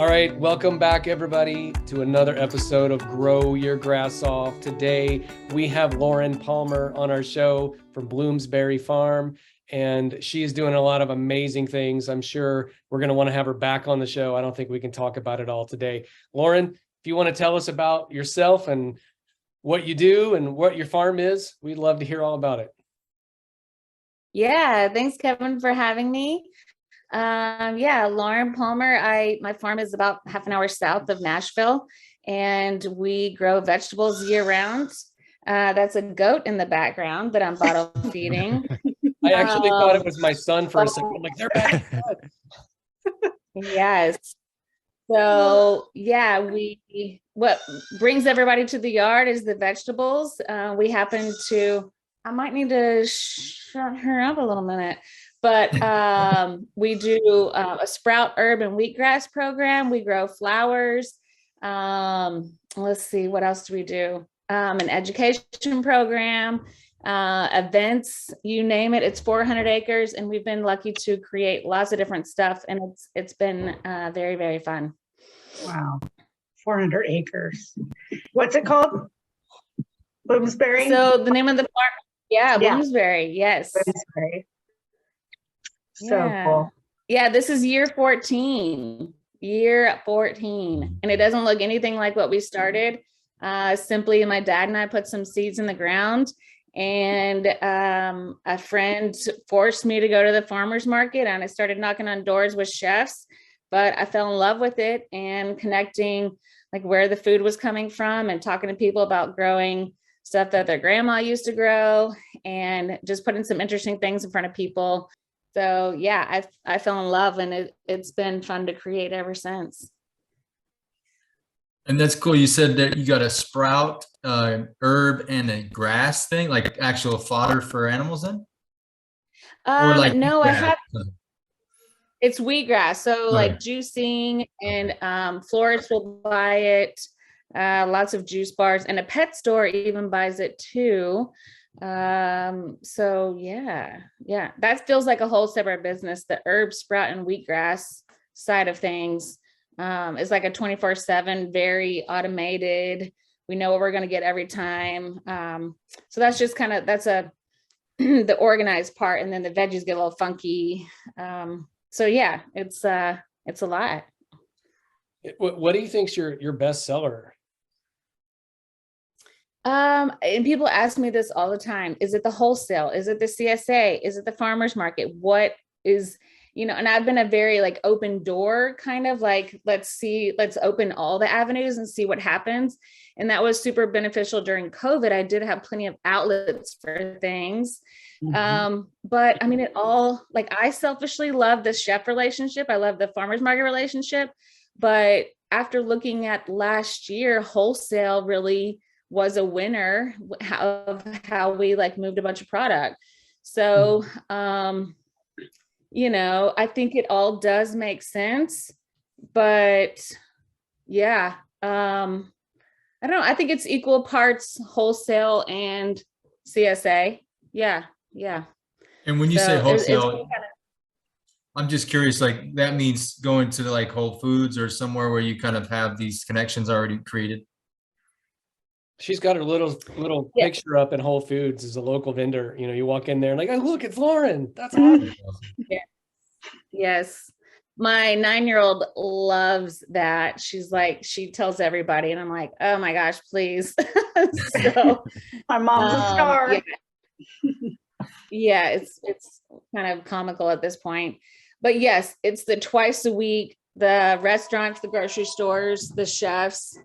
All right, welcome back everybody to another episode of Grow Your Grass Off. Today we have Lauren Palmer on our show from Bloomsbury Farm, and she is doing a lot of amazing things. I'm sure we're going to want to have her back on the show. I don't think we can talk about it all today. Lauren, if you want to tell us about yourself and what you do and what your farm is, we'd love to hear all about it. Yeah, thanks, Kevin, for having me. Lauren Palmer. My farm is about half an hour south of Nashville, and we grow vegetables year round. That's a goat in the background that I'm bottle feeding. I actually thought it was my son for a second. I'm like, they're back. Yes. So yeah, what brings everybody to the yard is the vegetables. I might need to shut her up a little minute, but we do a sprout, herb, and wheatgrass program. We grow flowers. Let's see, what else do we do? An education program, events, you name it. It's 400 acres, and we've been lucky to create lots of different stuff, and it's been very, very fun. Wow, 400 acres. What's it called? Bloomsbury? So the name of the farm, Bloomsbury, yes. Bloomsbury. So cool. Yeah, this is year 14, and it doesn't look anything like what we started. Simply, my dad and I put some seeds in the ground, and a friend forced me to go to the farmer's market, and I started knocking on doors with chefs, but I fell in love with it and connecting like where the food was coming from and talking to people about growing stuff that their grandma used to grow and just putting some interesting things in front of people. So yeah, I fell in love, and it's been fun to create ever since. And that's cool. You said that you got a sprout, herb, and a grass thing, like actual fodder for animals then? Or like no, I have. It's wheatgrass, so like juicing, and florists will buy it. Lots of juice bars, and a pet store even buys it too. So yeah, that feels like a whole separate business. The herb, sprout, and wheatgrass side of things is like a 24/7, very automated. We know what we're going to get every time. So that's just that's the organized part, and then the veggies get a little funky. So yeah, it's a lot. What do you think's your best seller? And people ask me this all the time. Is it the wholesale? Is it the CSA? Is it the farmer's market? What is, and I've been a very like open door kind of like, let's open all the avenues and see what happens. And that was super beneficial during COVID. I did have plenty of outlets for things. Mm-hmm. But I mean, it all, like, I selfishly love the chef relationship. I love the farmer's market relationship. But after looking at last year, wholesale really was a winner of how we like moved a bunch of product. So, I think it all does make sense, but yeah, I don't know. I think it's equal parts wholesale and CSA. Yeah. And when you say wholesale, I'm just curious, like that means going to like Whole Foods or somewhere where you kind of have these connections already created. She's got her little picture up in Whole Foods as a local vendor. You walk in there and like, oh, look, it's Lauren. That's awesome. Yeah. Yes. My 9-year-old loves that. She's like, she tells everybody, and I'm like, oh my gosh, please. So my mom's a star. Yeah, it's kind of comical at this point. But yes, it's the twice a week, the restaurants, the grocery stores, the chefs.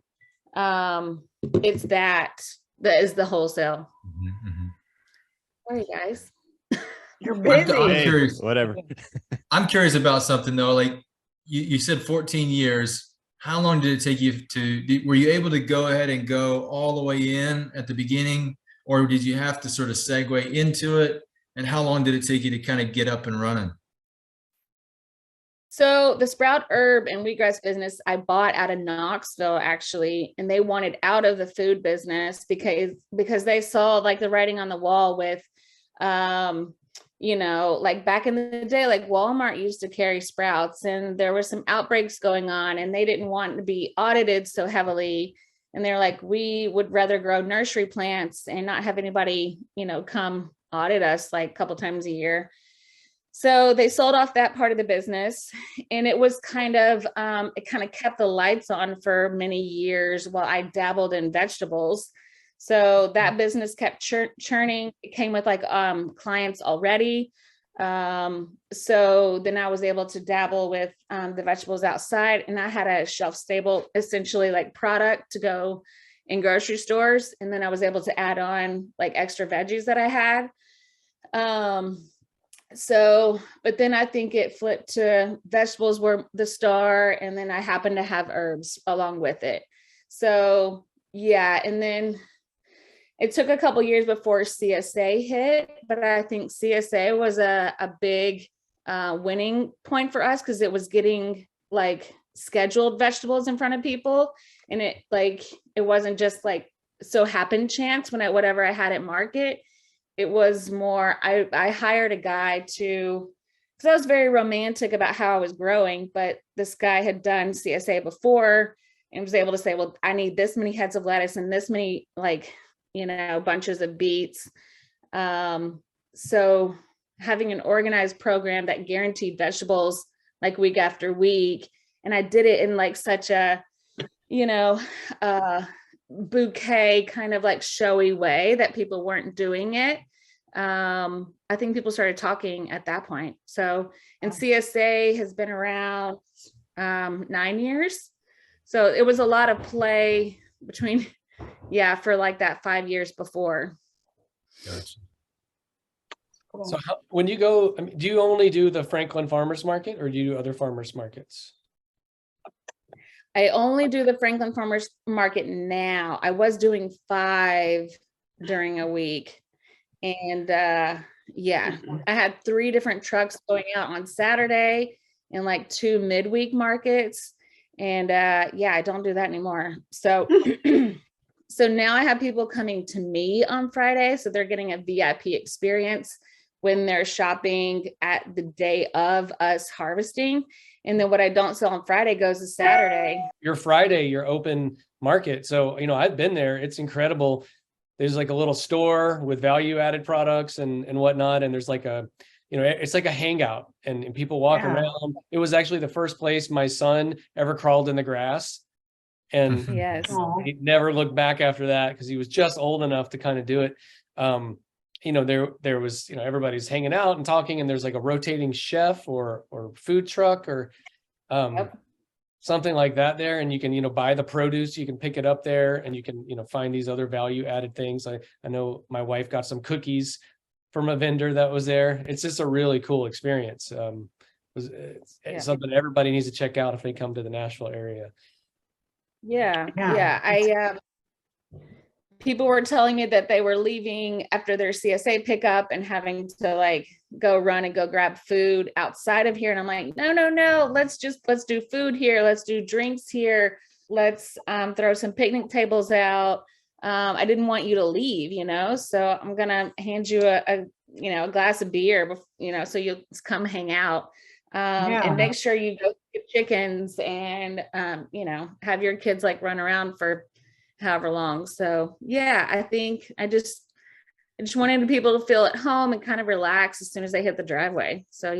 It's that is the wholesale. Mm-hmm. Where are you guys? You're busy. I'm curious. Whatever. I'm curious about something though. Like you said 14 years. How long did it take you were you able to go ahead and go all the way in at the beginning, or did you have to sort of segue into it? And how long did it take you to kind of get up and running? So the sprout, herb, and wheatgrass business I bought out of Knoxville, actually, and they wanted out of the food business because they saw like the writing on the wall with like back in the day, like Walmart used to carry sprouts, and there were some outbreaks going on and they didn't want to be audited so heavily. And they're like, we would rather grow nursery plants and not have anybody, come audit us like a couple times a year. So they sold off that part of the business, and it was it kind of kept the lights on for many years while I dabbled in vegetables. So that business kept churning. It came with like clients already. So then I was able to dabble with the vegetables outside, and I had a shelf stable, essentially like product to go in grocery stores. And then I was able to add on like extra veggies that I had. But then I think it flipped to vegetables were the star, and then I happened to have herbs along with it. So yeah, and then it took a couple years before CSA hit, but I think CSA was a big winning point for us because it was getting like scheduled vegetables in front of people, and it wasn't just like so happened chance whatever I had at market. It was more, I hired a guy because I was very romantic about how I was growing, but this guy had done CSA before and was able to say, well, I need this many heads of lettuce and this many bunches of beets. So having an organized program that guaranteed vegetables like week after week. And I did it in like such a, bouquet kind of like showy way that people weren't doing it. I think people started talking at that point. So, and CSA has been around 9 years. So it was a lot of play between, for like that 5 years before. Gotcha. So when you go, do you only do the Franklin Farmers Market, or do you do other farmers markets? I only do the Franklin Farmers Market now. I was doing 5 during a week. And I had 3 different trucks going out on Saturday and like 2 midweek markets. And I don't do that anymore. So so now I have people coming to me on Friday. So they're getting a VIP experience when they're shopping at the day of us harvesting. And then what I don't sell on Friday goes to Saturday. Your open market. So, I've been there. It's incredible. There's like a little store with value added products and whatnot. And there's like it's like a hangout and people walk around. It was actually the first place my son ever crawled in the grass. And yes, he never looked back after that because he was just old enough to kind of do it. There was, everybody's hanging out and talking, and there's like a rotating chef or food truck or something like that there. And you can, buy the produce, you can pick it up there, and you can, find these other value added things. I know my wife got some cookies from a vendor that was there. It's just a really cool experience. It's something everybody needs to check out if they come to the Nashville area. People were telling me that they were leaving after their CSA pickup and having to like go run and go grab food outside of here. And I'm like, no, let's do food here. Let's do drinks here. Let's throw some picnic tables out. I didn't want you to leave, so I'm going to hand you a glass of beer, so you'll come hang out and make sure you go get chickens and, have your kids like run around for however long. So I think I just wanted people to feel at home and kind of relax as soon as they hit the driveway. So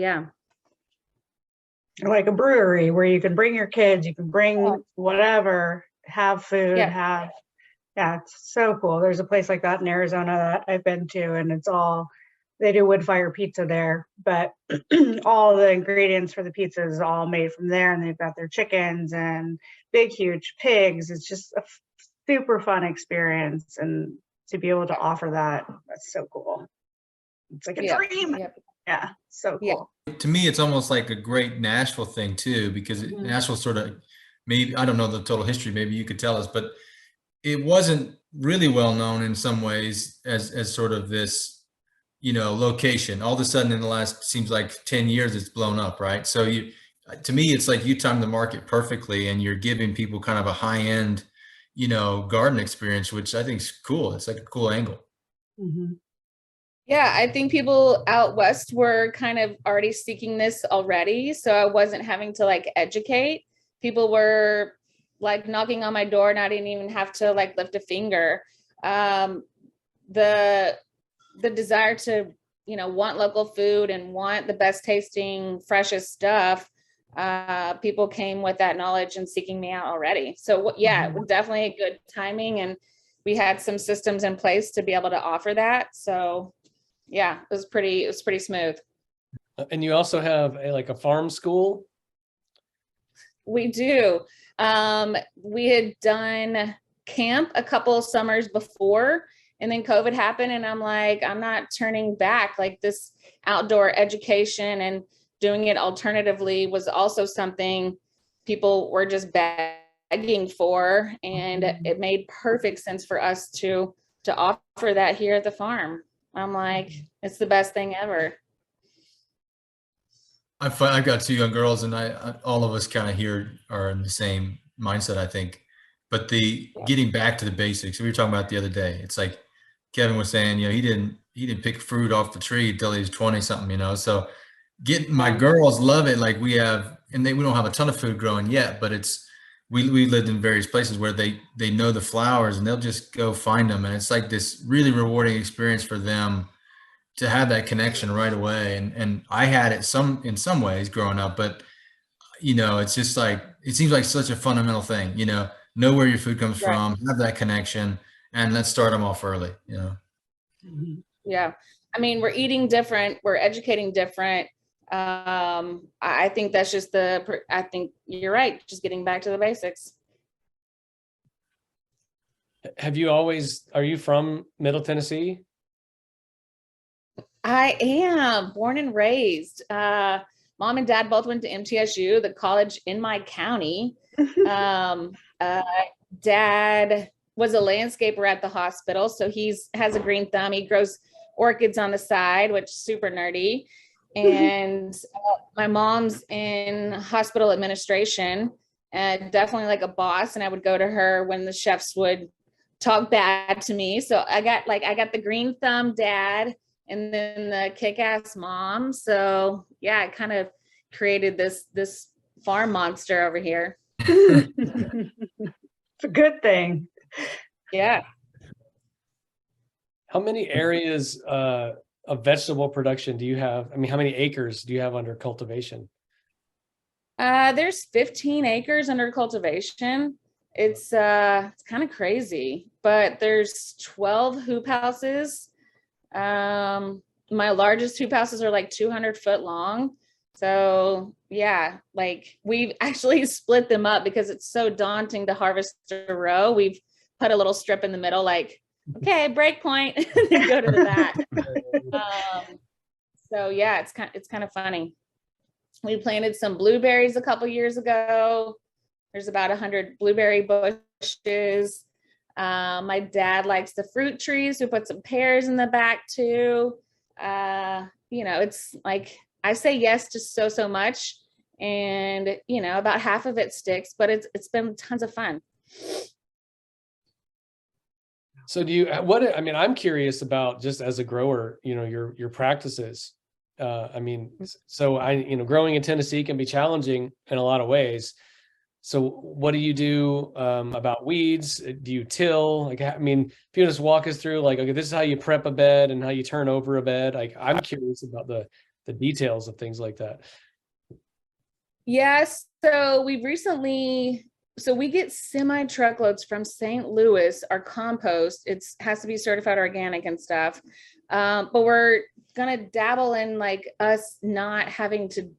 like a brewery where you can bring your kids, you can bring whatever, have food, it's so cool. There's a place like that in Arizona that I've been to, and they do wood fire pizza there, but all the ingredients for the pizza is all made from there, and they've got their chickens and big, huge pigs. It's just a super fun experience, and to be able to offer that's so cool. It's like a dream. So cool. To me, it's almost like a great Nashville thing too, because Nashville sort of, maybe, I don't know the total history, maybe you could tell us, but it wasn't really well known in some ways as sort of this, location. All of a sudden in the last, seems like 10 years, it's blown up, right? So to me, it's like you timed the market perfectly, and you're giving people kind of a high end, garden experience, which I think is cool. It's like a cool angle. Yeah, I think people out west were kind of already seeking this already. So I wasn't having to like educate. People were like knocking on my door and I didn't even have to like lift a finger. Um, the the desire to, you know, want local food and want the best tasting, freshest stuff, people came with that knowledge and seeking me out already. So yeah, it was definitely a good timing, and we had some systems in place to be able to offer that. So yeah, it was pretty smooth. And you also have like a farm school? We do. We had done camp a couple of summers before, and then COVID happened, and I'm like, I'm not turning back. Like, this outdoor education and doing it alternatively was also something people were just begging for, and it made perfect sense for us to offer that here at the farm. I'm like, it's the best thing ever. I've got two young girls, and all of us kind of here are in the same mindset, I think. But the getting back to the basics, we were talking about the other day. It's like Kevin was saying, you know, he didn't pick fruit off the tree until he was 20 something, you know. So my girls love it. Like, we don't have a ton of food growing yet, but we lived in various places where they know the flowers and they'll just go find them, and it's like this really rewarding experience for them to have that connection right away. And I had it in some ways growing up, but you know, it's just like, it seems like such a fundamental thing, you know where your food comes from, have that connection, and let's start them off early, you know? Yeah. I mean, we're eating different, we're educating different. I think that's just I think you're right. Just getting back to the basics. Are you from Middle Tennessee? I am born and raised. Mom and dad both went to MTSU, the college in my county. Dad was a landscaper at the hospital, so has a green thumb. He grows orchids on the side, which is super nerdy. And my mom's in hospital administration, and definitely like a boss. And I would go to her when the chefs would talk bad to me. So I got the green thumb dad and then the kick-ass mom. So yeah, I kind of created this farm monster over here. It's a good thing. Yeah. How many areas of vegetable production do you have? I mean, how many acres do you have under cultivation? There's 15 acres under cultivation. It's kind of crazy, but there's 12 hoop houses. My largest hoop houses are like 200-foot long. So yeah, like we've actually split them up because it's so daunting to harvest a row. We've put a little strip in the middle, like, okay, break point, and then go to the back. So yeah, it's kind of funny. We planted some blueberries a couple years ago. There's about 100 blueberry bushes. My dad likes the fruit trees. We put some pears in the back too. You know, it's like, I say yes to so much, and you know, about half of it sticks, but it's been tons of fun. So I mean, I'm curious about, just as a grower, you know, your practices. I mean, so growing in Tennessee can be challenging in a lot of ways. So what do you do about weeds? Do you till? Like, I mean, if you just walk us through, like, okay, this is how you prep a bed and how you turn over a bed. Like, I'm curious about the details of things like that. Yes. So we get semi truckloads from St. Louis. Our compost, has to be certified organic and stuff. But we're going to dabble in like us not having to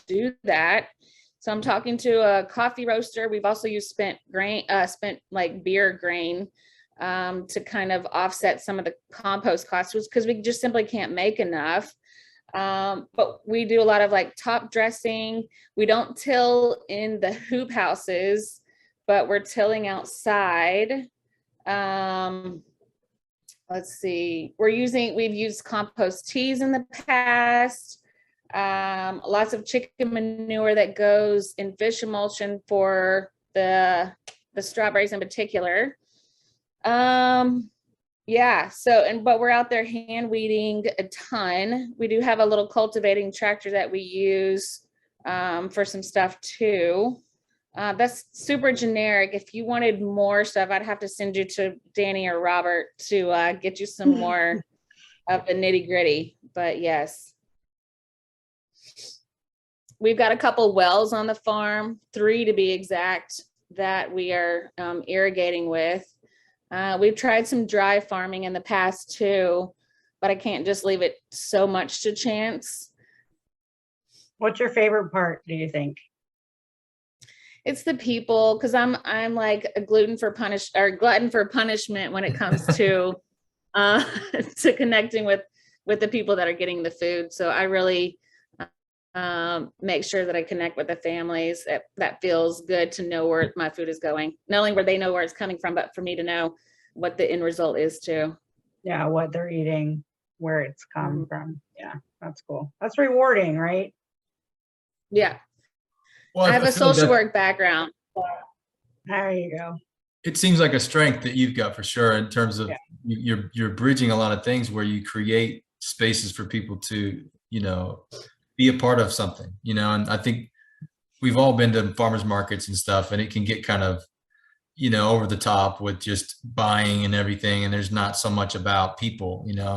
do that. So I'm talking to a coffee roaster. We've also used spent like beer grain to kind of offset some of the compost costs, because we just simply can't make enough. But we do a lot of like top dressing. We don't till in the hoop houses, but we're tilling outside. Let's see, we've used compost teas in the past. Lots of chicken manure that goes in fish emulsion for the strawberries in particular. Yeah. So, but we're out there hand weeding a ton. We do have a little cultivating tractor that we use for some stuff too. That's super generic. If you wanted more stuff, I'd have to send you to Danny or Robert to get you some more of the nitty gritty. But yes, we've got a couple wells on the farm, 3 to be exact, that we are irrigating with. We've tried some dry farming in the past too, but I can't just leave it so much to chance. What's your favorite part, do you think? It's the people, because I'm like a glutton for punishment when it comes to to connecting with the people that are getting the food. So I really make sure that I connect with the families. That feels good to know where my food is going. Not only where they know where it's coming from, but for me to know what the end result is too. Yeah, what they're eating, where it's come from. Yeah, that's cool. That's rewarding, right? Yeah. Well, I have a feel like social work background. There you go. it seems like a strength that you've got for sure in terms of you're bridging a lot of things where you create spaces for people to, you know, be a part of something, you know. And I think we've all been to farmers markets and stuff, and it can get kind of, you know, over the top with just buying and everything, and there's not so much about people, you know.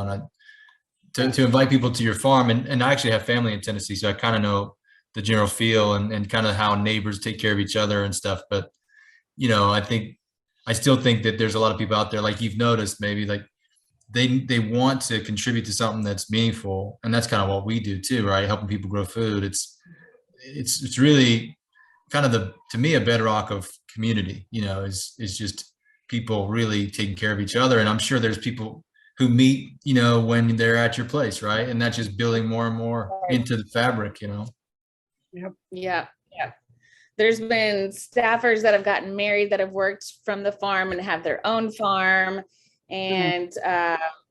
And to invite people to your farm, and I actually have family in Tennessee, so I kind of know the general feel and kind of how neighbors take care of each other and stuff. But, you know, I still think that there's a lot of people out there, like you've noticed, maybe like they want to contribute to something that's meaningful. And that's kind of what we do too, right? Helping people grow food. It's really kind of to me, a bedrock of community, you know, is just people really taking care of each other. And I'm sure there's people who meet, you know, when they're at your place, right? And that's just building more and more into the fabric, you know? Yep. Yeah. Yeah. There's been staffers that have gotten married that have worked from the farm and have their own farm, and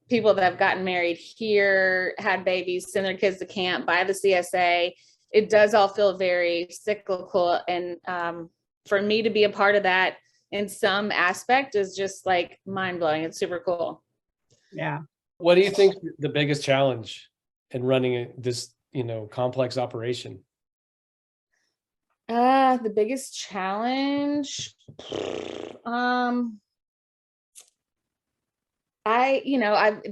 people that have gotten married here, had babies, send their kids to camp, by the CSA. It does all feel very cyclical. And for me to be a part of that in some aspect is just like mind blowing. It's super cool. Yeah. What do you think the biggest challenge in running this, you know, complex operation? The biggest challenge, I've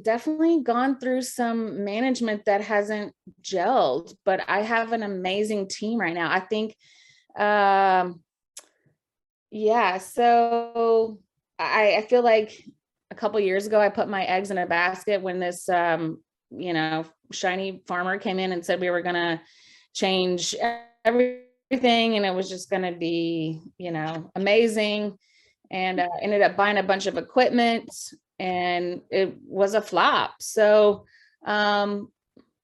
definitely gone through some management that hasn't gelled, but I have an amazing team right now. I think, so I feel like a couple years ago, I put my eggs in a basket when this, shiny farmer came in and said we were going to change everything, and it was just going to be, amazing. And ended up buying a bunch of equipment, and it was a flop. So, and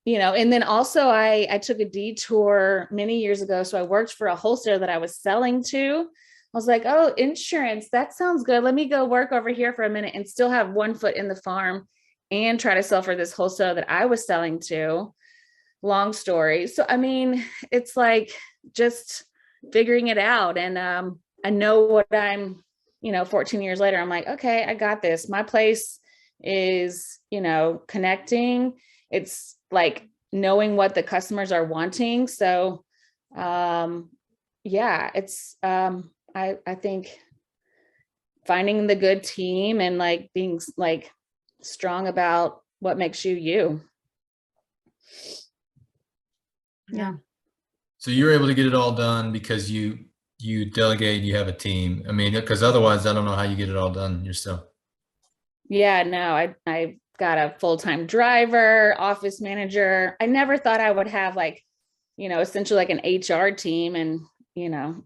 then also I took a detour many years ago. So I worked for a wholesaler that I was selling to. I was like, oh, insurance, that sounds good. Let me go work over here for a minute and still have one foot in the farm and try to sell for this wholesaler that I was selling to. Long story. So, I mean, it's like just figuring it out. And I know what I'm, 14 years later, I'm like, okay, I got this. My place is, connecting. It's like knowing what the customers are wanting. So, it's, I think finding the good team and like being like strong about what makes you you. Yeah. So you're able to get it all done because you delegate, you have a team. I mean, because otherwise I don't know how you get it all done yourself. Yeah, no, I got a full-time driver, office manager. I never thought I would have like, essentially like an HR team, and,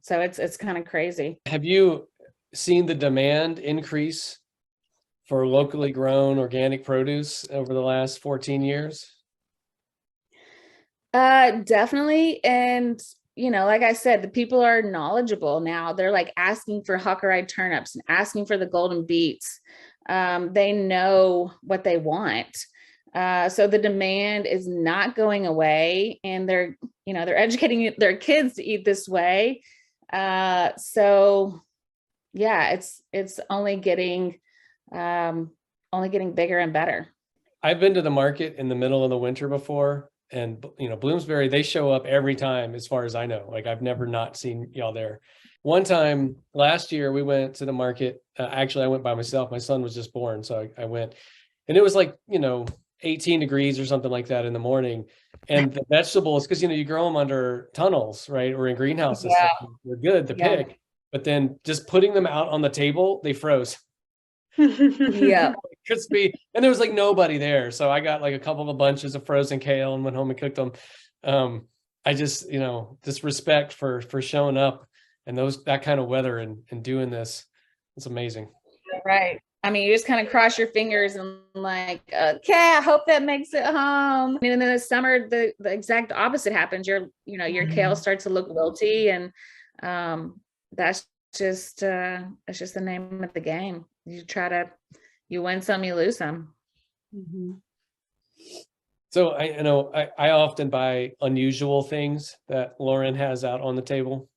so it's kind of crazy. Have you seen the demand increase for locally grown organic produce over the last 14 years? Definitely. And, like I said, the people are knowledgeable now. They're like asking for hawker-eyed turnips and asking for the golden beets. They know what they want. So the demand is not going away, and they're educating their kids to eat this way. So yeah, it's only getting only getting bigger and better. I've been to the market in the middle of the winter before, and Bloomsbury, they show up every time as far as I know. Like I've never not seen y'all there. One time last year we went to the market. Actually, I went by myself. My son was just born, so I went, and it was like 18 degrees or something like that in the morning. And the vegetables, because you grow them under tunnels, right, or in greenhouses, Yeah. so they're good to pick. But then just putting them out on the table, they froze. Yeah. Crispy, and there was like nobody there, so I got like a couple of bunches of frozen kale and went home and cooked them. I just just respect for showing up and that kind of weather and doing this. It's amazing. Right. I mean, you just kind of cross your fingers and like, okay, I hope that makes it home. I mean, and then in the summer, the exact opposite happens. Your kale starts to look wilty, and that's just the name of the game. You win some, you lose some. Mm-hmm. So I often buy unusual things that Lauren has out on the table.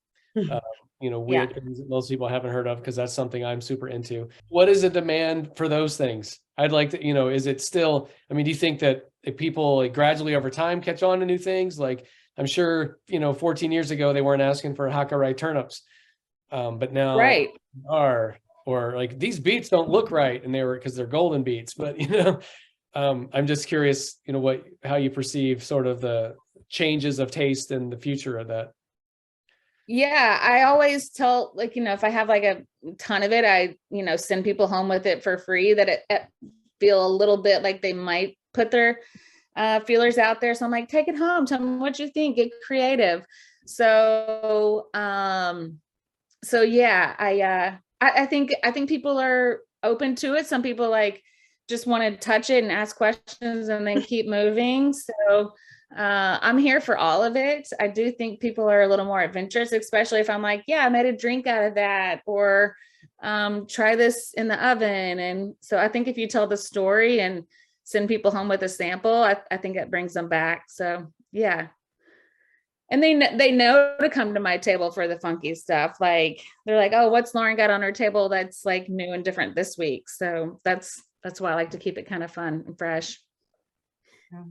Weird things that most people haven't heard of, because that's something I'm super into. What is the demand for those things? I'd like to, is it still, do you think that people like gradually over time catch on to new things? Like I'm sure, 14 years ago, they weren't asking for Hakkarai turnips. But now right. are, or like these beets don't look right, and because they're golden beets, but I'm just curious, how you perceive sort of the changes of taste and the future of that. Yeah, I always tell, like, if I have like a ton of it, I, send people home with it for free that it feel a little bit like they might put their feelers out there. So I'm like, take it home, tell me what you think, get creative. So, yeah, I think people are open to it. Some people like just want to touch it and ask questions and then keep moving. So I'm here for all of it. I do think people are a little more adventurous, especially if I'm like, yeah, I made a drink out of that, or try this in the oven. And so I think if you tell the story and send people home with a sample, I think it brings them back. So yeah. And they know to come to my table for the funky stuff. Like they're like, oh, what's Lauren got on her table that's like new and different this week? So that's why I like to keep it kind of fun and fresh. Yeah.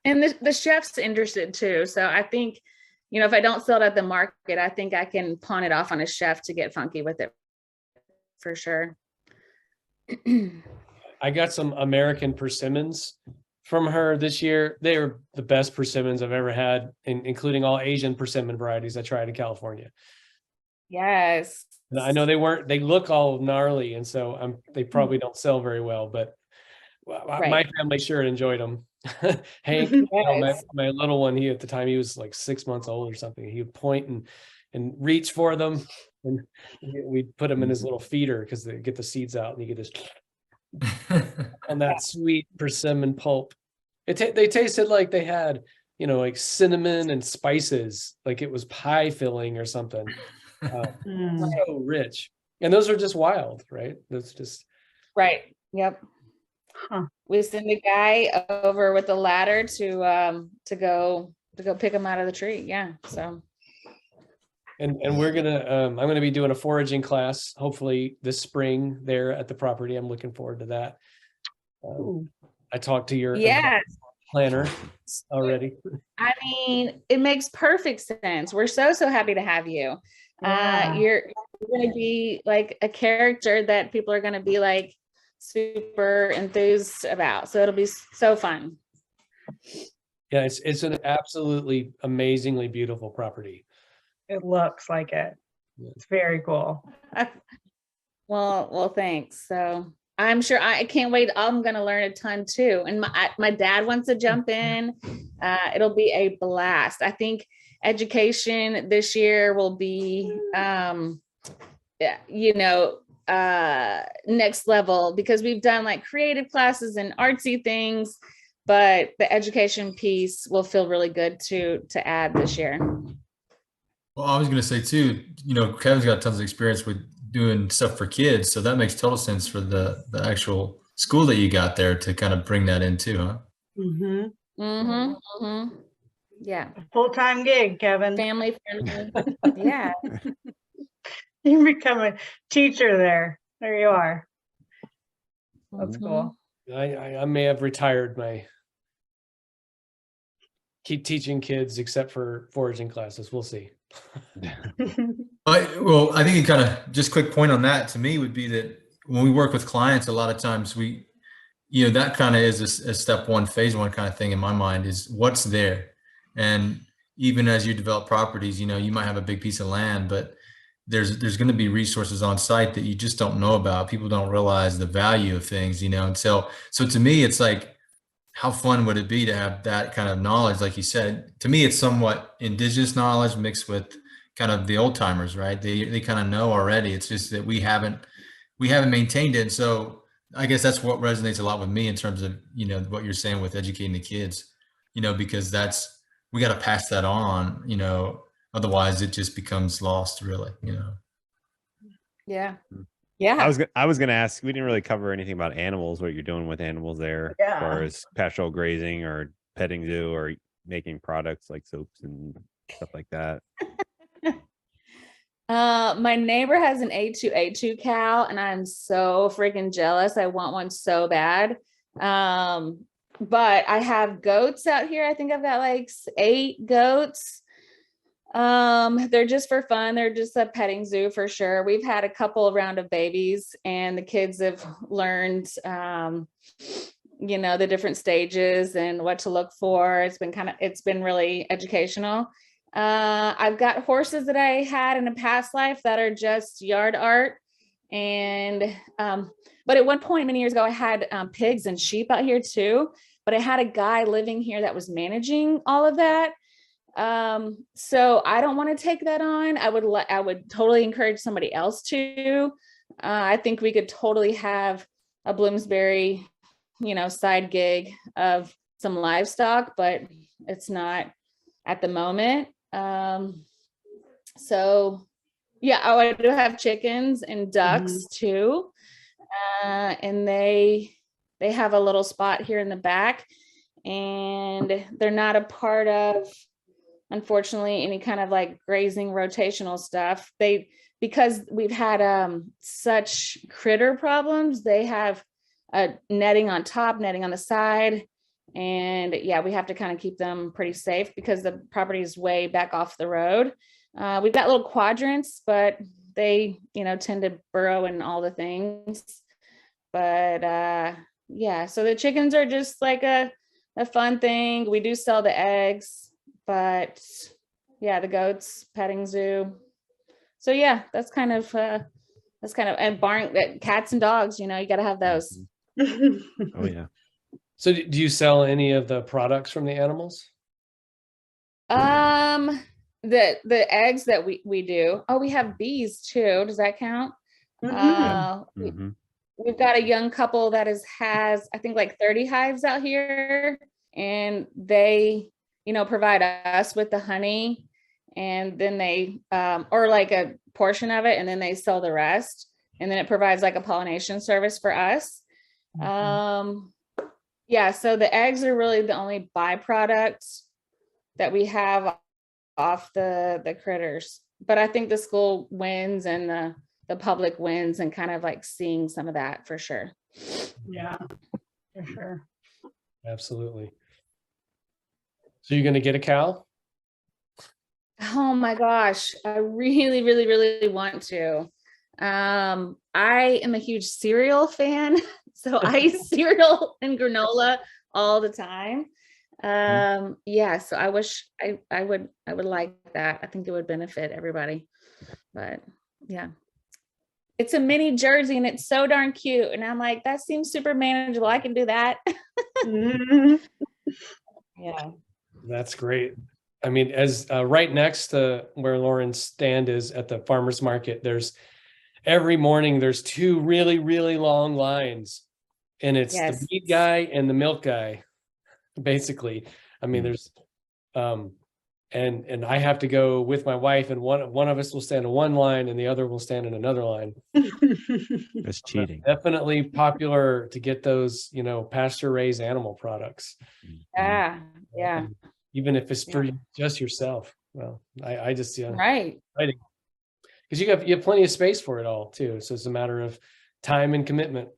And the chef's interested too. So I think, if I don't sell it at the market, I think I can pawn it off on a chef to get funky with it for sure. I got some American persimmons from her this year. They are the best persimmons I've ever had, including all Asian persimmon varieties I tried in California. Yes. And I know they look all gnarly, and so they probably don't sell very well, but my family sure enjoyed them. Hank, my little one, at the time he was like 6 months old or something. He would point and reach for them, and we'd put them in his little feeder because they get the seeds out, and you get this on that sweet persimmon pulp. They tasted like they had, like cinnamon and spices, like it was pie filling or something. So rich, and those are just wild, right? That's just right. Yep. Huh. We send a guy over with a ladder to go pick them out of the tree. Yeah. So. And we're gonna I'm gonna be doing a foraging class hopefully this spring there at the property. I'm looking forward to that. I talked to your planner already. I mean, it makes perfect sense. We're so happy to have you. Yeah. You're going to be like a character that people are going to be like super enthused about. So it'll be so fun. Yeah, it's an absolutely amazingly beautiful property. It looks like it. It's very cool. Well, thanks. So I'm sure I can't wait. I'm going to learn a ton too. And my dad wants to jump in. It'll be a blast. I think education this year will be, next level, because we've done like creative classes and artsy things, but the education piece will feel really good to add this year. Well, I was going to say too, Kevin's got tons of experience with doing stuff for kids, so that makes total sense for the actual school that you got there to kind of bring that in too, huh? Mm-hmm. Mm-hmm. Mm-hmm. Yeah. Full-time gig, Kevin. Family friendly. Yeah. You become a teacher there. There you are. That's cool. I may have retired keep teaching kids except for foraging classes. We'll see. Well, I think it kind of just quick point on that to me would be that when we work with clients, a lot of times that kind of is a step one, phase one kind of thing in my mind is what's there. And even as you develop properties, you might have a big piece of land, but there's going to be resources on site that you just don't know about. People don't realize the value of things, and so to me, it's like, how fun would it be to have that kind of knowledge? Like you said, to me, it's somewhat indigenous knowledge mixed with kind of the old timers, right? They kind of know already. It's just that we haven't maintained it. And so I guess that's what resonates a lot with me in terms of, what you're saying with educating the kids, because we got to pass that on, otherwise it just becomes lost really, Yeah. Yeah. I was going to ask, we didn't really cover anything about animals, what you're doing with animals there, as far as pastoral grazing or petting zoo or making products like soaps and stuff like that. My neighbor has an A2 cow and I'm so freaking jealous. I want one so bad. But I have goats out here. I think I've got like 8 goats. They're just for fun. They're just a petting zoo for sure. We've had a couple round of babies and the kids have learned, the different stages and what to look for. It's been really educational. I've got horses that I had in a past life that are just yard art. And, but at one point many years ago, I had pigs and sheep out here too, but I had a guy living here that was managing all of that. So I don't want to take that on. I would totally encourage somebody else to. I think we could totally have a Bloomsbury, side gig of some livestock, but it's not at the moment. So yeah, I do have chickens and ducks too. And they have a little spot here in the back and they're not a part of, unfortunately, any kind of like grazing rotational stuff. Because we've had such critter problems, they have netting on top, netting on the side. And yeah, we have to kind of keep them pretty safe because the property is way back off the road. We've got little quadrants, but they, tend to burrow in all the things. But yeah, so the chickens are just like a fun thing. We do sell the eggs, but yeah, the goats, petting zoo. So yeah, that's kind of and barn, cats and dogs, you got to have those. Oh yeah. So do you sell any of the products from the animals? The eggs that we do. Oh, we have bees too. Does that count? We've got a young couple that has I think like 30 hives out here, and they, provide us with the honey, and then they or like a portion of it, and then they sell the rest, and then it provides like a pollination service for us. Yeah, so the eggs are really the only byproduct that we have off the critters. But I think the school wins and the public wins and kind of like seeing some of that for sure. Yeah, for sure. Absolutely. So you're going to get a cow? Oh my gosh, I really, really, really want to. I am a huge cereal fan, so I eat cereal and granola all the time. Yeah, so I wish I would like that. I think it would benefit everybody. But yeah. It's a mini Jersey and it's so darn cute. And I'm like, that seems super manageable. I can do that. Yeah. That's great. I mean, as right next to where Lauren's stand is at the farmer's market, every morning there's 2 really, really long lines, and it's the meat guy and the milk guy, basically. I mean, there's and I have to go with my wife, and one of us will stand in one line and the other will stand in another line. That's cheating. Definitely popular to get those, pasture raised animal products. Yeah. Even if it's for just yourself. Well, I just right. Because you have plenty of space for it all too. So it's a matter of time and commitment.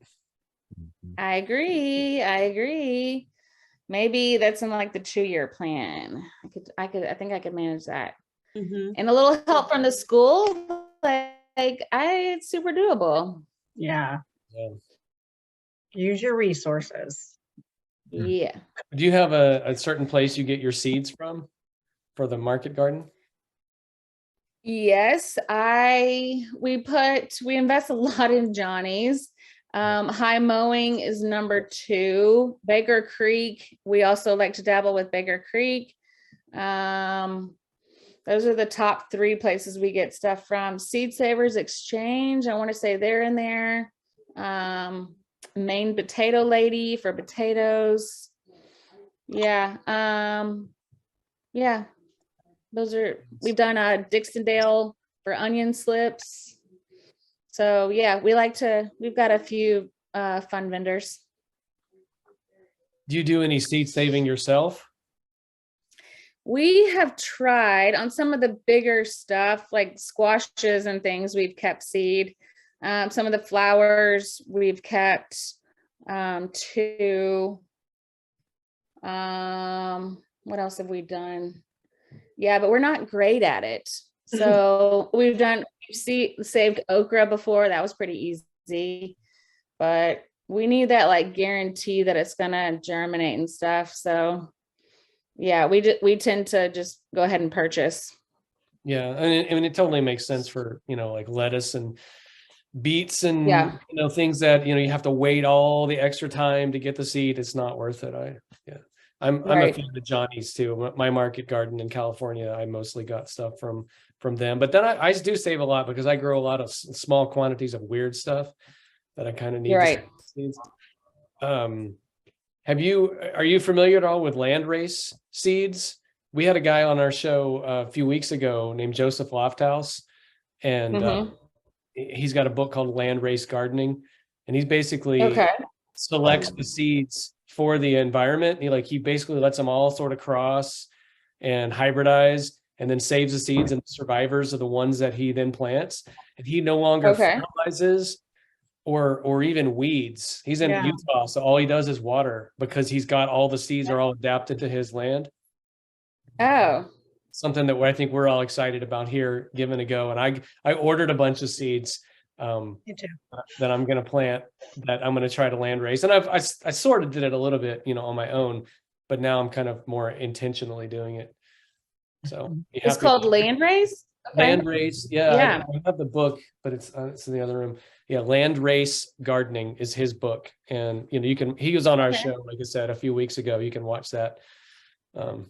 I agree. Maybe that's in like the 2-year plan. I think I could manage that. Mm-hmm. And a little help from the school, it's super doable. Yeah. Yeah. Use your resources. Yeah. Do you have a certain place you get your seeds from for the market garden? Yes, we invest a lot in Johnny's. High mowing is number 2. Baker Creek, we also like to dabble with Baker Creek. Those are the top 3 places we get stuff from. Seed Savers Exchange, I want to say they're in there. Maine Potato Lady for potatoes. Yeah. Yeah. We've done Dixondale for onion slips. So yeah, we've got a few fun vendors. Do you do any seed saving yourself? We have tried on some of the bigger stuff like squashes and things, we've kept seed. Some of the flowers we've kept too. What else have we done? Yeah, but we're not great at it. So we've saved okra before. That was pretty easy, but we need that like guarantee that it's gonna germinate and stuff. So yeah, we tend to just go ahead and purchase. Yeah, and it totally makes sense for, like lettuce and beets and Yeah. Things that you have to wait all the extra time to get the seed. It's not worth it. I'm a fan of Johnny's too. My market garden in California, I mostly got stuff from them. But then I do save a lot because I grow a lot of small quantities of weird stuff that I kind of need. You're right. Seeds. Are you familiar at all with landrace seeds? We had a guy on our show a few weeks ago named Joseph Lofthouse, and he's got a book called Landrace Gardening, and he's basically selects the seeds for the environment. He basically lets them all sort of cross and hybridize, and then saves the seeds, and the survivors are the ones that he then plants. And he no longer fertilizes or even weeds. He's in Utah, so all he does is water because he's got all the seeds are all adapted to his land. Oh. Something that I think we're all excited about here, giving a go. And I ordered a bunch of seeds that I'm going to plant, that I'm going to try to land raise. And I sort of did it a little bit, on my own, but now I'm kind of more intentionally doing it. So it's called Landrace. Landrace, yeah. I have the book, but it's in the other room. Yeah, Landrace Gardening is his book, and he was on our show, like I said, a few weeks ago. You can watch that. But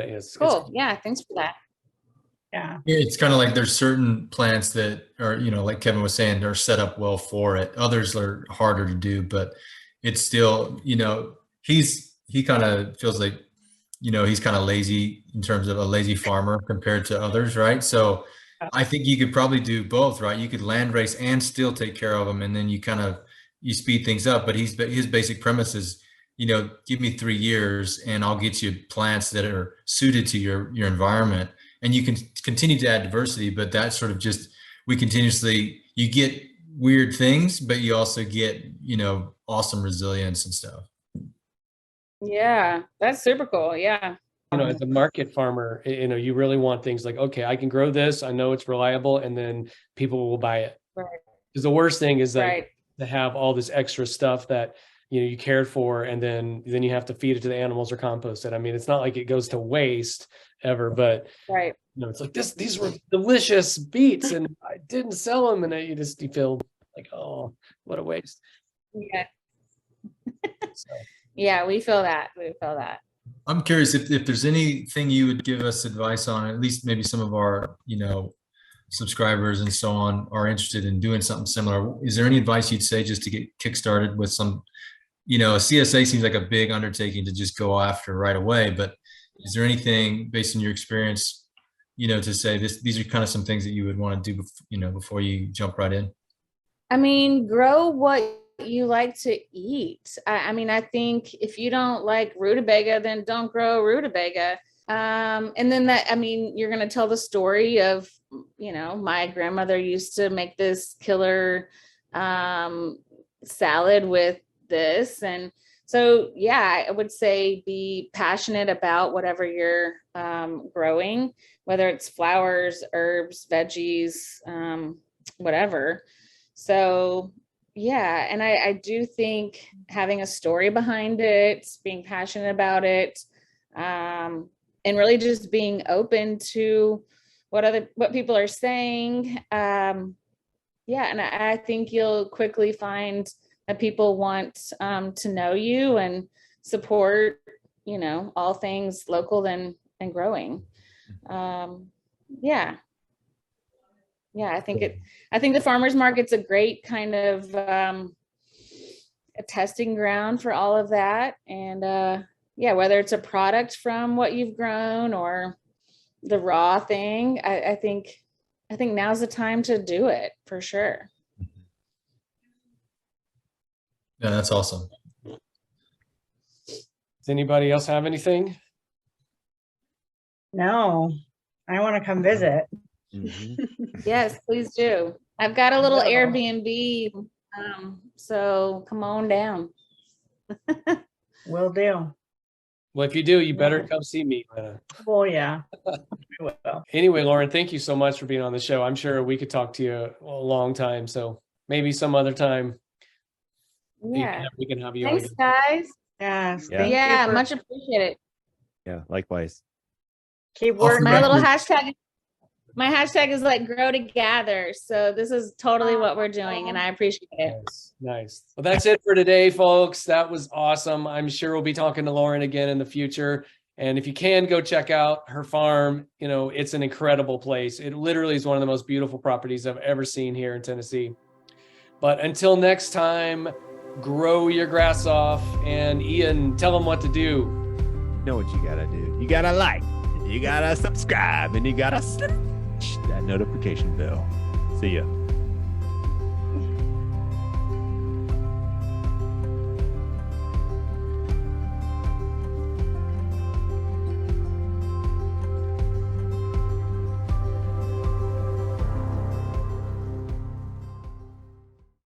it's cool. Yeah, thanks for that. Yeah, it's kind of like there's certain plants that are, like Kevin was saying, are set up well for it. Others are harder to do, but it's still, he kind of feels like, he's kind of lazy in terms of a lazy farmer compared to others, right? So I think you could probably do both, right? You could land race and still take care of them, and then you speed things up. But his basic premise is, give me 3 years and I'll get you plants that are suited to your environment, and you can continue to add diversity. But that's sort of just, you get weird things, but you also get, awesome resilience and stuff. Yeah, that's super cool. Yeah. As a market farmer, you really want things like, okay, I can grow this. I know it's reliable, and then people will buy it. Right. Because the worst thing is that to have all this extra stuff that you cared for, and then you have to feed it to the animals or compost it. I mean, it's not like it goes to waste ever, but it's like these were delicious beets, and I didn't sell them, and you feel like, oh, what a waste. Yeah. Yeah, we feel that. I'm curious if there's anything you would give us advice on, at least maybe some of our, subscribers and so on are interested in doing something similar. Is there any advice you'd say just to get kickstarted with some, a CSA seems like a big undertaking to just go after right away, but is there anything based on your experience, to say these are kind of some things that you would want to do, before you jump right in? I mean, grow what you like to eat. I mean, I think if you don't like rutabaga, then don't grow rutabaga. And then you're going to tell the story of, my grandmother used to make this killer salad with this. And so, yeah, I would say be passionate about whatever you're growing, whether it's flowers, herbs, veggies, whatever. So, yeah. And I do think having a story behind it, being passionate about it, and really just being open to what people are saying. Yeah, and I think you'll quickly find that people want to know you and support, all things local and growing. Yeah. I think the farmers market's a great kind of a testing ground for all of that. And whether it's a product from what you've grown or the raw thing, I think now's the time to do it for sure. Yeah, that's awesome. Does anybody else have anything? No, I want to come visit. Yes, please do. I've got a little Airbnb, so come on down. Will do. Well, if you do, you better come see me. Well, yeah. Anyway, Lauren, thank you so much for being on the show. I'm sure we could talk to you a long time. So maybe some other time. Yeah. We can have you Thanks, on. guys. Yes. Yeah, much appreciated. Yeah, likewise. Keep working. My little hashtag. My hashtag is like grow to gather. So this is totally what we're doing, and I appreciate it. Nice. Well, that's it for today, folks. That was awesome. I'm sure we'll be talking to Lauren again in the future. And if you can, go check out her farm. It's an incredible place. It literally is one of the most beautiful properties I've ever seen here in Tennessee. But until next time, grow your grass off. And Ian, tell them what to do. You know what you gotta do. You gotta like, you gotta subscribe, and you gotta that notification bell. See ya.